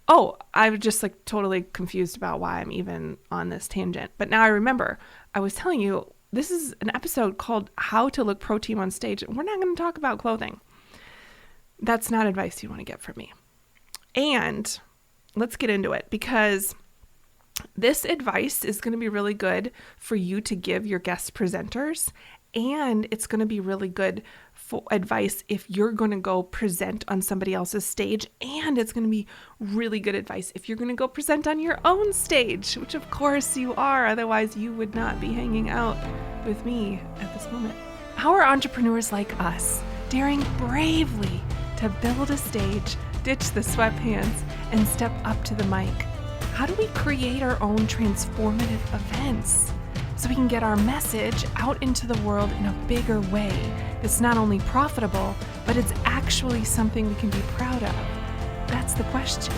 Oh, I was just like totally confused about why I'm even on this tangent. But now I remember I was telling you this is an episode called How to Look Pro Team on Stage. We're not going to talk about clothing. That's not advice you want to get from me. And let's get into it because this advice is going to be really good for you to give your guest presenters. And it's going to be really good for advice if you're going to go present on somebody else's stage. And it's going to be really good advice if you're going to go present on your own stage, which of course you are. Otherwise, you would not be hanging out with me at this moment. How are entrepreneurs like us daring bravely to build a stage, ditch the sweatpants, and step up to the mic? How do we create our own transformative events so we can get our message out into the world in a bigger way that's not only profitable, but it's actually something we can be proud of? That's the question.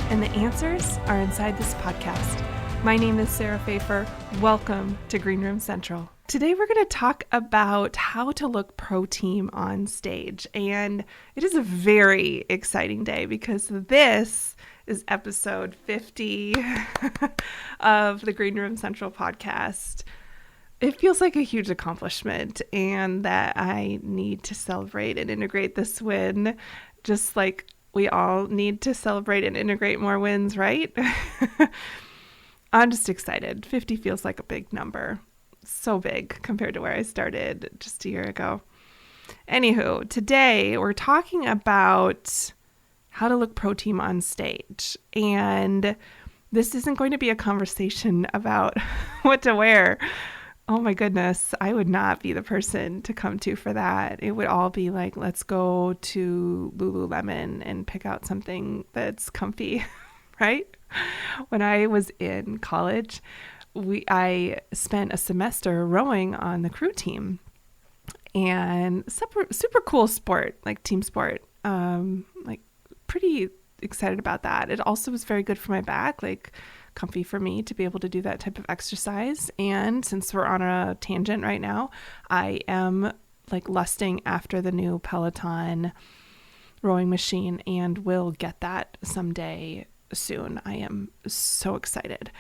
And the answers are inside this podcast. My name is Sarah Pfeiffer. Welcome to Green Room Central. Today we're going to talk about how to look pro team on stage. And it is a very exciting day because this is episode 50 of the Green Room Central podcast. It feels like a huge accomplishment and that I need to celebrate and integrate this win, just like we all need to celebrate and integrate more wins, right? I'm just excited. 50 feels like a big number. So big compared to where I started just a year ago. Anywho, today we're talking about how to look pro team on stage. And this isn't going to be a conversation about what to wear. Oh my goodness, I would not be the person to come to for that. It would all be like, let's go to Lululemon and pick out something that's comfy, right? When I was in college, I spent a semester rowing on the crew team, and super cool sport, like team sport. Like pretty excited about that. It also was very good for my back, like comfy for me to be able to do that type of exercise. And since we're on a tangent right now, I am like lusting after the new Peloton rowing machine and will get that someday soon. I am so excited.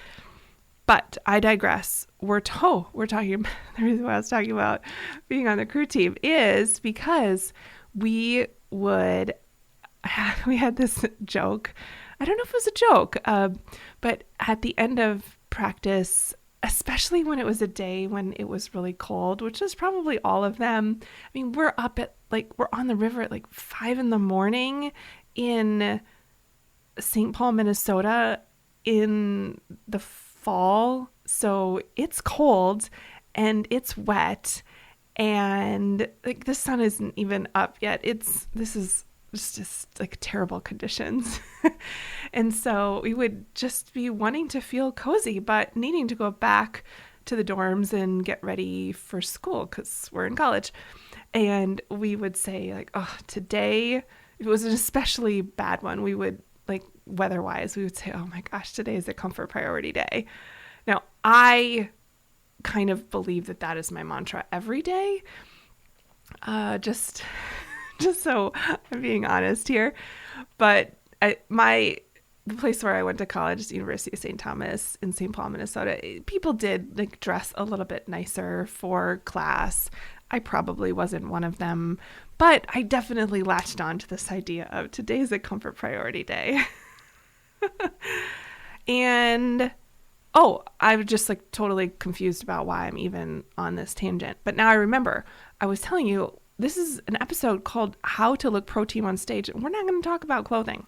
But I digress. We're talking about, the reason why I was talking about being on the crew team is because we had this joke. I don't know if it was a joke, but at the end of practice, especially when it was a day when it was really cold, which is probably all of them. I mean, we're on the river at like 5 a.m. in St. Paul, Minnesota in the fall. So it's cold and it's wet and like the sun isn't even up yet. This is just like terrible conditions. And so we would just be wanting to feel cozy, but needing to go back to the dorms and get ready for school because we're in college. And we would say like, oh, today, if it was an especially bad one, we would like weather-wise, we would say, oh my gosh, today is a comfort priority day. Now, I kind of believe that is my mantra every day. Just so I'm being honest here. But the place where I went to college is the University of St. Thomas in St. Paul, Minnesota. People did like dress a little bit nicer for class. I probably wasn't one of them, but I definitely latched on to this idea of today's a comfort priority day. And I was just like totally confused about why I'm even on this tangent. But now I remember I was telling you this is an episode called How to Look Pro Team on Stage. We're not going to talk about clothing.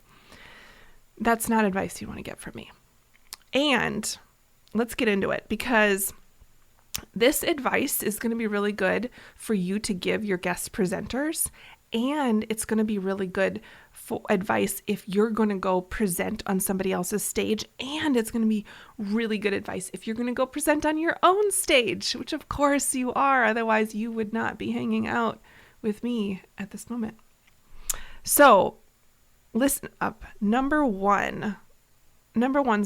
That's not advice you want to get from me. And let's get into it because this advice is going to be really good for you to give your guest presenters. And it's going to be really good for advice if you're going to go present on somebody else's stage. And it's going to be really good advice if you're going to go present on your own stage, which of course you are. Otherwise, you would not be hanging out with me at this moment. So listen up. Number one's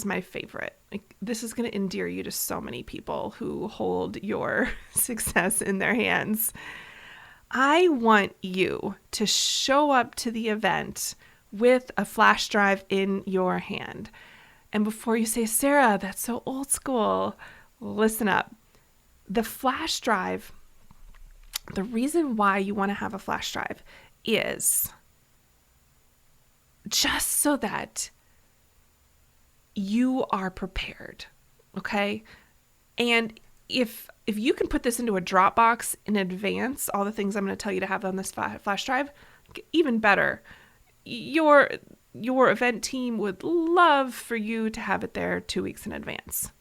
my favorite. Like, this is going to endear you to so many people who hold your success in their hands. I want you to show up to the event with a flash drive in your hand. And before you say, Sarah, that's so old school, listen up. The flash drive, the reason why you want to have a flash drive is just so that you are prepared, okay? And if you can put this into a Dropbox in advance, all the things I'm going to tell you to have on this flash drive, even better. Your event team would love for you to have it there 2 weeks in advance.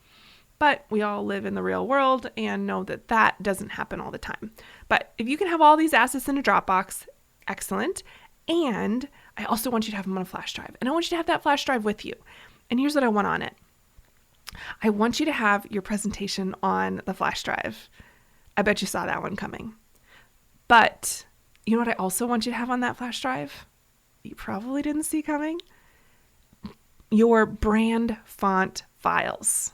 But we all live in the real world and know that that doesn't happen all the time. But if you can have all these assets in a Dropbox, excellent. And I also want you to have them on a flash drive. And I want you to have that flash drive with you. And here's what I want on it. I want you to have your presentation on the flash drive. I bet you saw that one coming. But you know what I also want you to have on that flash drive? You probably didn't see coming. Your brand font files.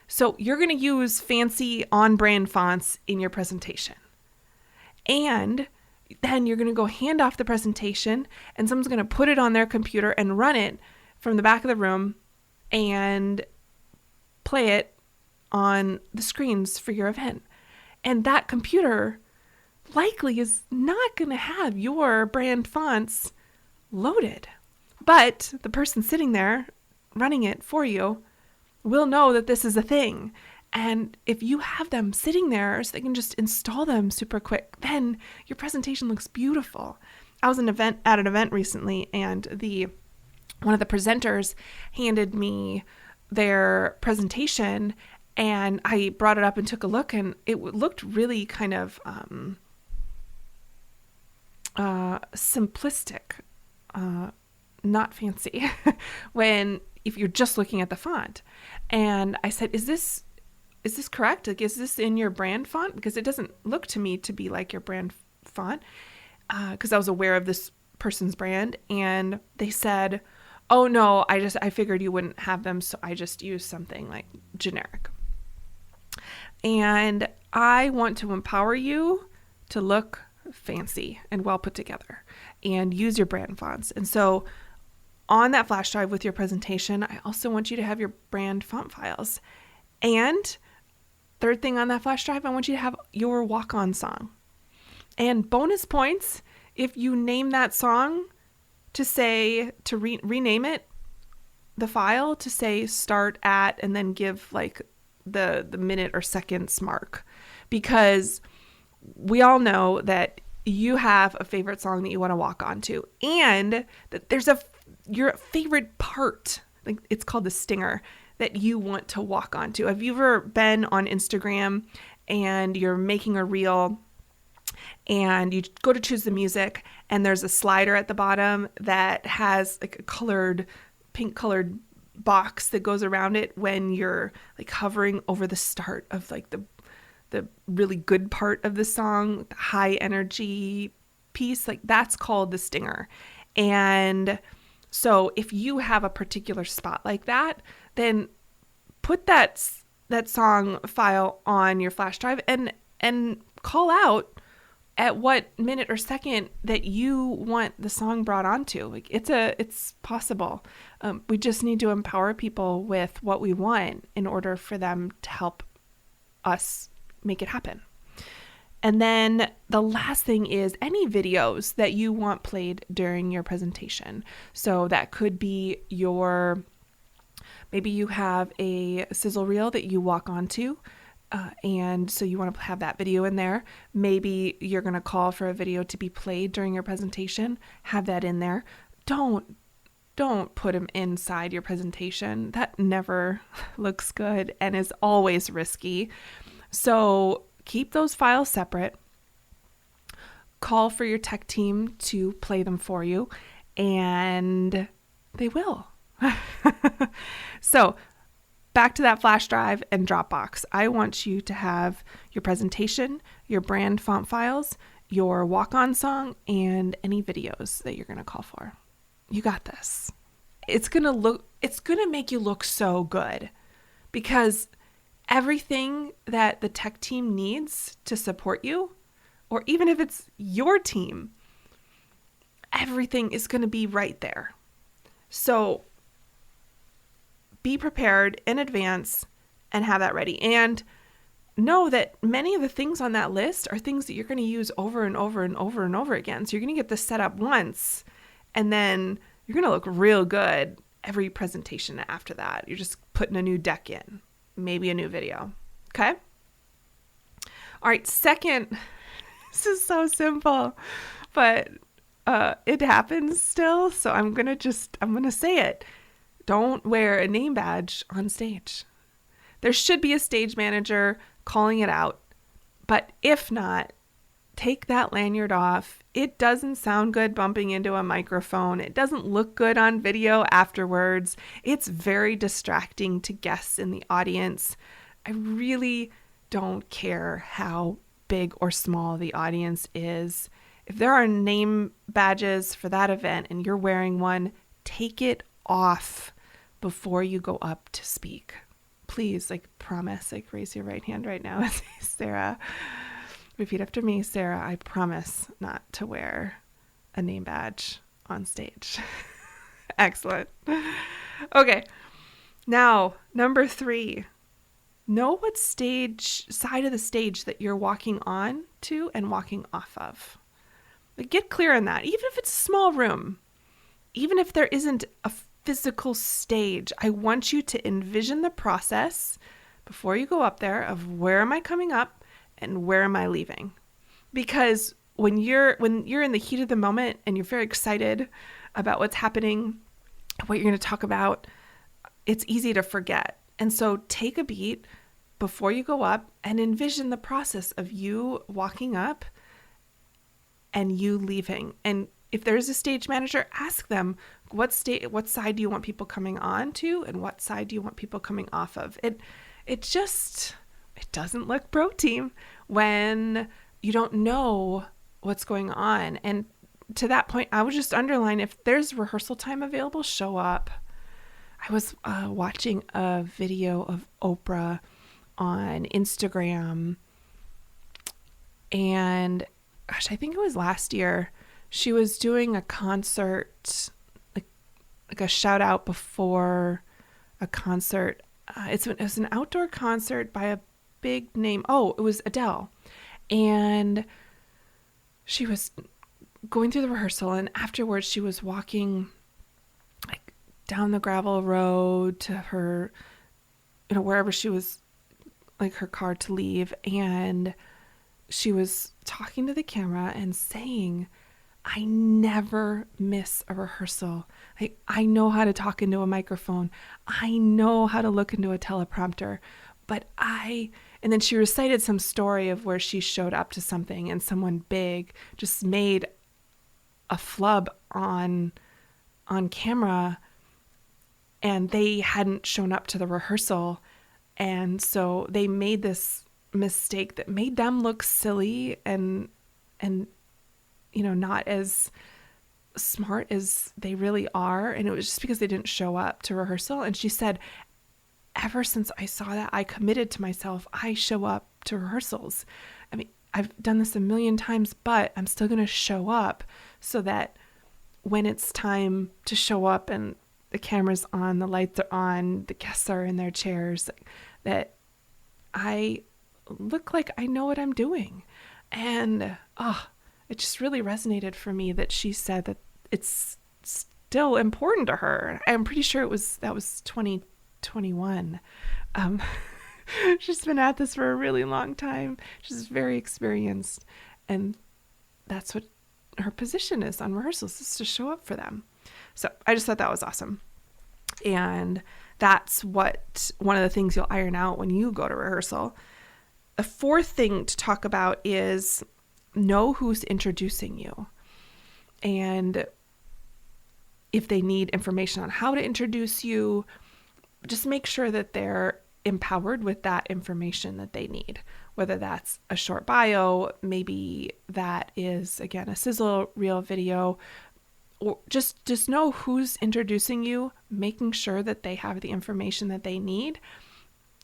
So you're going to use fancy on-brand fonts in your presentation. And then you're going to go hand off the presentation and someone's going to put it on their computer and run it from the back of the room and play it on the screens for your event. And that computer likely is not going to have your brand fonts loaded. But the person sitting there running it for you will know that this is a thing. And if you have them sitting there so they can just install them super quick, then your presentation looks beautiful. I was at an event recently, and one of the presenters handed me their presentation, and I brought it up and took a look, and it looked really kind of simplistic, not fancy if you're just looking at the font. And I said, is this correct? Like, is this in your brand font? Because it doesn't look to me to be like your brand font. Because I was aware of this person's brand, and they said, oh no, I figured you wouldn't have them, so I just used something like generic. And I want to empower you to look fancy and well put together and use your brand fonts. And so on that flash drive with your presentation, I also want you to have your brand font files. And third thing on that flash drive, I want you to have your walk-on song. And bonus points if you name that song to rename it, the file to say start at, and then give like the minute or seconds mark, because we all know that you have a favorite song that you want to walk on to, and that there's your favorite part, like it's called the stinger, that you want to walk onto. Have you ever been on Instagram and you're making a reel and you go to choose the music, and there's a slider at the bottom that has like a pink colored box that goes around it when you're like hovering over the start of like the really good part of the song, the high energy piece, like that's called the stinger. And so if you have a particular spot like that, then put that song file on your flash drive and call out at what minute or second that you want the song brought onto. Like it's possible. We just need to empower people with what we want in order for them to help us make it happen. And then the last thing is any videos that you want played during your presentation. So that could be maybe you have a sizzle reel that you walk onto, and so you want to have that video in there. Maybe you're going to call for a video to be played during your presentation. Have that in there. Don't put them inside your presentation. That never looks good and is always risky. So keep those files separate. Call for your tech team to play them for you, and they will. So back to that flash drive and Dropbox. I want you to have your presentation, your brand font files, your walk-on song, and any videos that you're going to call for. You got this. It's going to make you look so good, because everything that the tech team needs to support you, or even if it's your team, everything is going to be right there. So be prepared in advance and have that ready. And know that many of the things on that list are things that you're going to use over and over and over and over again. So you're going to get this set up once, and then you're going to look real good every presentation after that. You're just putting a new deck in, maybe a new video. Okay? All right, second, this is so simple, but it happens still. So I'm going to say it. Don't wear a name badge on stage. There should be a stage manager calling it out, but if not, take that lanyard off. It doesn't sound good bumping into a microphone. It doesn't look good on video afterwards. It's very distracting to guests in the audience. I really don't care how big or small the audience is. If there are name badges for that event and you're wearing one, take it off before you go up to speak. Please, promise, raise your right hand right now and say, Sarah, repeat after me, Sarah, I promise not to wear a name badge on stage. Excellent. Okay. Now, number 3, know what side of the stage that you're walking on to and walking off of. Get clear on that. Even if it's a small room, even if there isn't a physical stage, I want you to envision the process before you go up there of where am I coming up and where am I leaving? Because when you're in the heat of the moment and you're very excited about what's happening, what you're going to talk about, it's easy to forget. And so take a beat before you go up and envision the process of you walking up and you leaving. And if there's a stage manager, ask them what side do you want people coming on to and what side do you want people coming off of. It doesn't look pro team when you don't know what's going on. And to that point, I would just underline, if there's rehearsal time available, show up. I was watching a video of Oprah on Instagram, and gosh, I think it was last year. She was doing a concert, like a shout out before a concert. It was an outdoor concert by a big name. Oh, it was Adele. And she was going through the rehearsal, and afterwards she was walking down the gravel road to her, wherever she was, her car to leave. And she was talking to the camera and saying, I never miss a rehearsal. I know how to talk into a microphone. I know how to look into a teleprompter. And then she recited some story of where she showed up to something and someone big just made a flub on camera and they hadn't shown up to the rehearsal. And so they made this mistake that made them look silly and not as smart as they really are. And it was just because they didn't show up to rehearsal. And she said, ever since I saw that, I committed to myself, I show up to rehearsals. I mean, I've done this a million times, but I'm still going to show up so that when it's time to show up and the camera's on, the lights are on, the guests are in their chairs, that I look like I know what I'm doing. And it just really resonated for me that she said that it's still important to her. I'm pretty sure that was 2021. She's been at this for a really long time. She's very experienced, and that's what her position is on rehearsals, is to show up for them. So I just thought that was awesome. And that's one of the things you'll iron out when you go to rehearsal. The fourth thing to talk about is know who's introducing you. And if they need information on how to introduce you, just make sure that they're empowered with that information that they need, whether that's a short bio, maybe that is, again, a sizzle reel video, or just know who's introducing you, making sure that they have the information that they need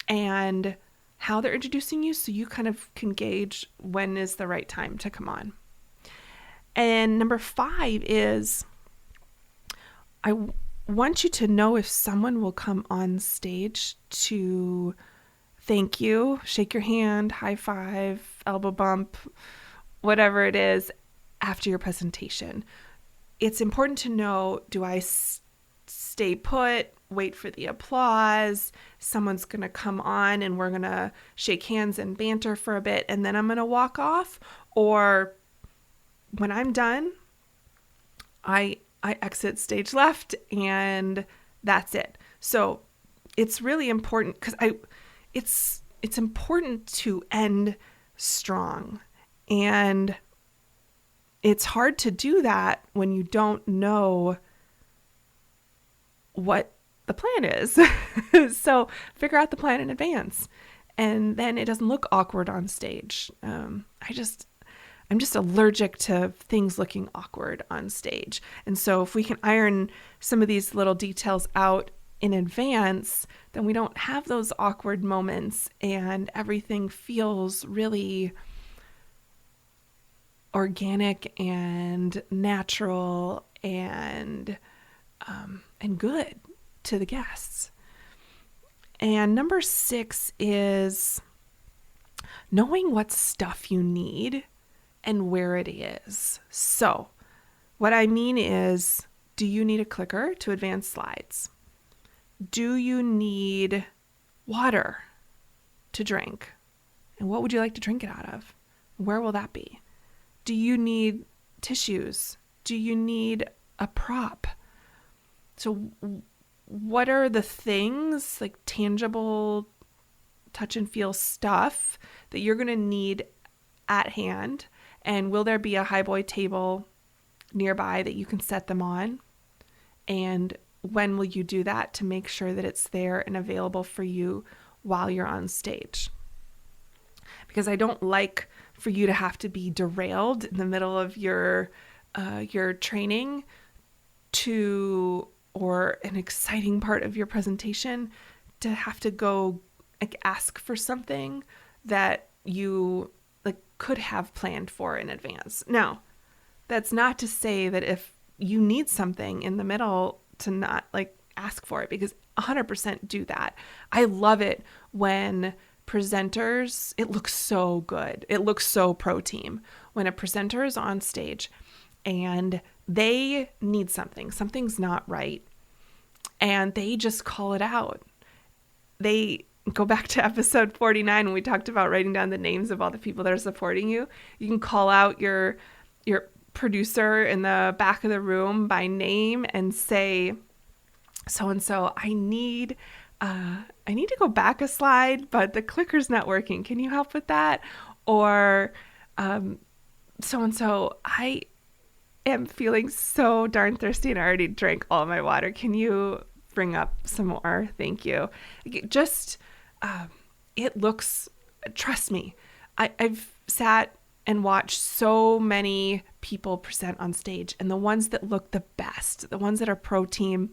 and how they're introducing you, so you kind of can gauge when is the right time to come on. And number 5 is want you to know if someone will come on stage to thank you, shake your hand, high five, elbow bump, whatever it is after your presentation. It's important to know, do I stay put, wait for the applause, someone's going to come on and we're going to shake hands and banter for a bit and then I'm going to walk off? Or when I'm done, I exit stage left and that's it. So it's really important because it's important to end strong, and it's hard to do that when you don't know what the plan is. So figure out the plan in advance, and then it doesn't look awkward on stage. I'm just allergic to things looking awkward on stage. And so if we can iron some of these little details out in advance, then we don't have those awkward moments and everything feels really organic and natural and good to the guests. And number 6 is knowing what stuff you need and where it is. So what I mean is, do you need a clicker to advance slides? Do you need water to drink? And what would you like to drink it out of? Where will that be? Do you need tissues? Do you need a prop? So what are the things, like tangible touch and feel stuff, that you're going to need at hand? And will there be a highboy table nearby that you can set them on? And when will you do that to make sure that it's there and available for you while you're on stage? Because I don't like for you to have to be derailed in the middle of your training or an exciting part of your presentation to have to go ask for something that you could have planned for in advance. Now, that's not to say that if you need something in the middle to not ask for it, because 100% do that. I love it when presenters, it looks so good. It looks so pro team when a presenter is on stage and they need something's not right, and they just call it out. They go back to episode 49 when we talked about writing down the names of all the people that are supporting you. You can call out your producer in the back of the room by name and say, so-and-so, I need to go back a slide, but the clicker's not working. Can you help with that? Or so-and-so, I am feeling so darn thirsty and I already drank all my water. Can you bring up some more? Thank you. It looks, trust me, I've sat and watched so many people present on stage, and the ones that look the best, the ones that are pro team,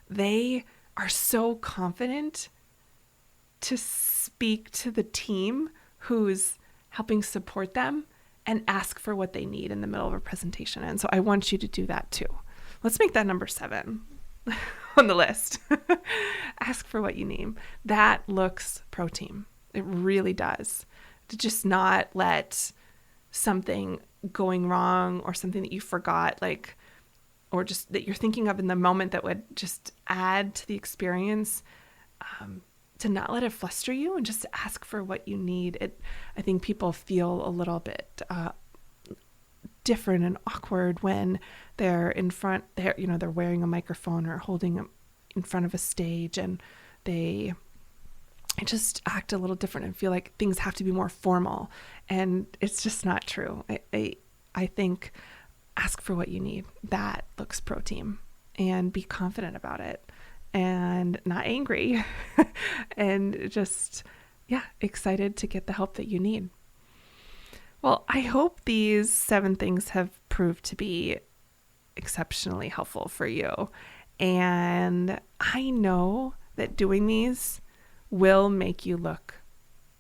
they are so confident to speak to the team who's helping support them and ask for what they need in the middle of a presentation. And so I want you to do that too. Let's make that number 7 on the list. Ask for what you need. That looks pro team. It really does. To just not let something going wrong or something that you forgot, or just that you're thinking of in the moment that would just add to the experience, to not let it fluster you and just ask for what you need. I think people feel a little bit different and awkward when they're in front, they're wearing a microphone or holding in front of a stage, and they just act a little different and feel like things have to be more formal, and it's just not true. I think ask for what you need. That looks pro team, and be confident about it and not angry and just, excited to get the help that you need. Well, I hope these 7 things have proved to be exceptionally helpful for you. And I know that doing these will make you look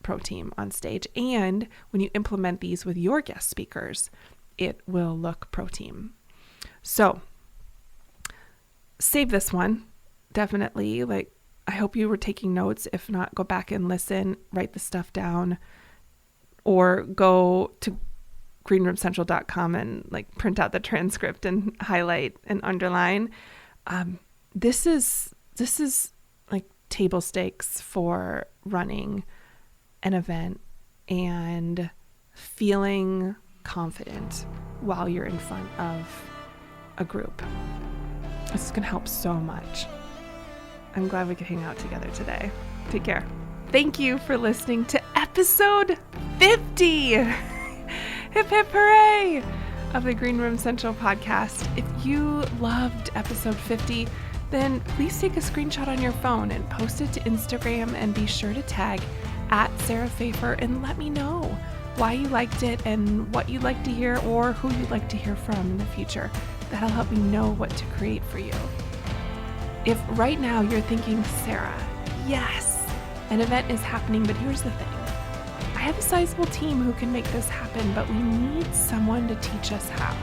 pro team on stage. And when you implement these with your guest speakers, it will look pro team. So save this one. Definitely. Like, I hope you were taking notes. If not, go back and listen, write the stuff down, or go to greenroomcentral.com and like print out the transcript and highlight and underline. This is like table stakes for running an event and feeling confident while you're in front of a group. This is going to help so much. I'm glad we could hang out together today. Take care. Thank you for listening to episode 50. Hip hip hooray of the Green Room Central podcast. If you loved episode 50, then please take a screenshot on your phone and post it to Instagram, and be sure to tag @SarahPfeiffer and let me know why you liked it and what you'd like to hear or who you'd like to hear from in the future. That'll help me know what to create for you. If right now you're thinking, Sarah, yes, an event is happening, but here's the thing. I have a sizable team who can make this happen, but we need someone to teach us how.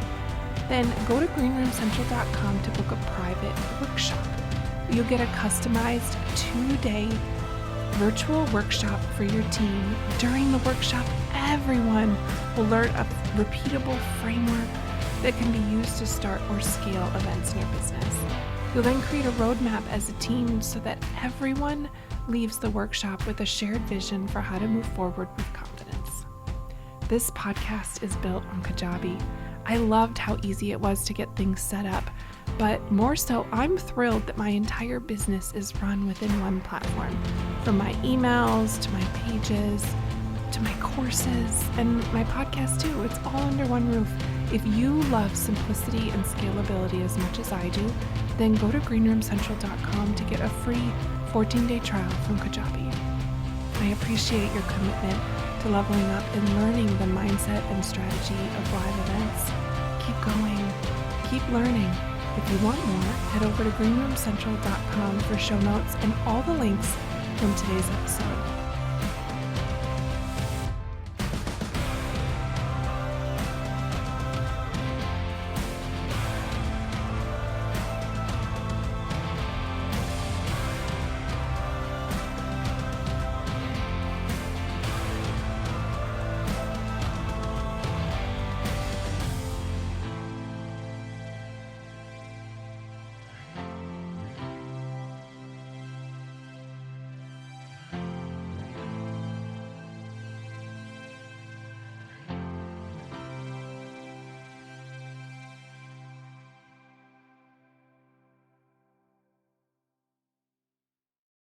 Then go to greenroomcentral.com to book a private workshop. You'll get a customized 2-day virtual workshop for your team. During the workshop, everyone will learn a repeatable framework that can be used to start or scale events in your business. You'll then create a roadmap as a team so that everyone leaves the workshop with a shared vision for how to move forward with confidence. This podcast is built on Kajabi. I loved how easy it was to get things set up, but more so, I'm thrilled that my entire business is run within one platform. From my emails, to my pages, to my courses, and my podcast too. It's all under one roof. If you love simplicity and scalability as much as I do, then go to greenroomcentral.com to get a free 14-day trial from Kajabi. I appreciate your commitment to leveling up and learning the mindset and strategy of live events. Keep going. Keep learning. If you want more, head over to greenroomcentral.com for show notes and all the links from today's episode.